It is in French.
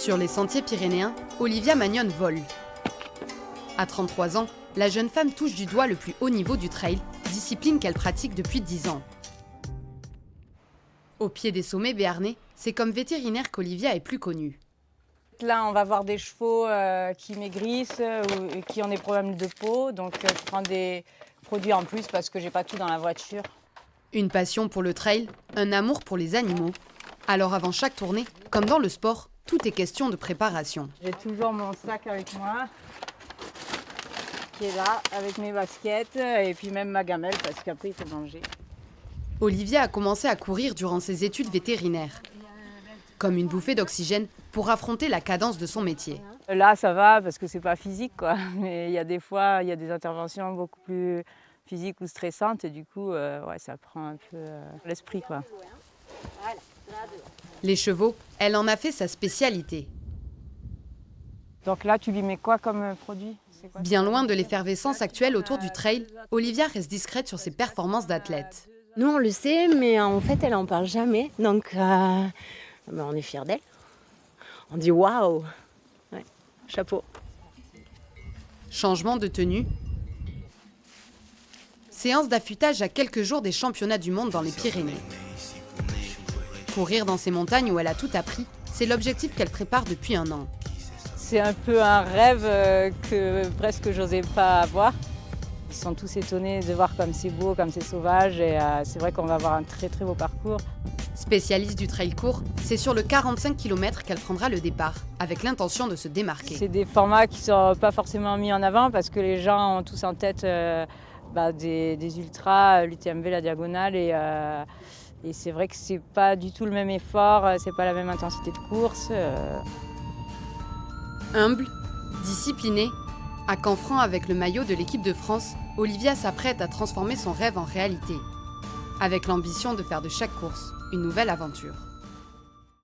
Sur les sentiers pyrénéens, Olivia Magnon vole. À 33 ans, la jeune femme touche du doigt le plus haut niveau du trail, discipline qu'elle pratique depuis 10 ans. Au pied des sommets béarnais, c'est comme vétérinaire qu'Olivia est plus connue. Là, on va voir des chevaux qui maigrissent ou qui ont des problèmes de peau. Donc, je prends des produits en plus parce que j'ai pas tout dans la voiture. Une passion pour le trail, un amour pour les animaux. Alors avant chaque tournée, comme dans le sport, tout est question de préparation. J'ai toujours mon sac avec moi, qui est là, avec mes baskets et puis même ma gamelle parce qu'après, il faut manger. Olivia a commencé à courir durant ses études vétérinaires. Comme une bouffée d'oxygène pour affronter la cadence de son métier. Là, ça va parce que c'est pas physique, quoi. Mais il y a des fois, il y a des interventions beaucoup plus physiques ou stressantes et du coup, ouais, ça prend un peu l'esprit, quoi. Les chevaux, elle en a fait sa spécialité. Donc là, tu lui mets quoi comme produit? Bien loin de l'effervescence actuelle autour du trail, Olivia reste discrète sur ses performances d'athlète. Nous, on le sait, mais en fait, elle en parle jamais. Donc, on est fiers d'elle. On dit waouh, ouais, chapeau. Changement de tenue. Séance d'affûtage à quelques jours des championnats du monde dans les Pyrénées. Courir dans ces montagnes où elle a tout appris, c'est l'objectif qu'elle prépare depuis un an. C'est un peu un rêve que presque j'osais pas avoir. Ils sont tous étonnés de voir comme c'est beau, comme c'est sauvage et c'est vrai qu'on va avoir un très très beau parcours. Spécialiste du trail court, c'est sur le 45 km qu'elle prendra le départ, avec l'intention de se démarquer. C'est des formats qui ne sont pas forcément mis en avant parce que les gens ont tous en tête des ultras, l'UTMB, la diagonale et c'est vrai que c'est pas du tout le même effort, c'est pas la même intensité de course. Humble, disciplinée, à Canfranc avec le maillot de l'équipe de France, Olivia s'apprête à transformer son rêve en réalité, avec l'ambition de faire de chaque course une nouvelle aventure.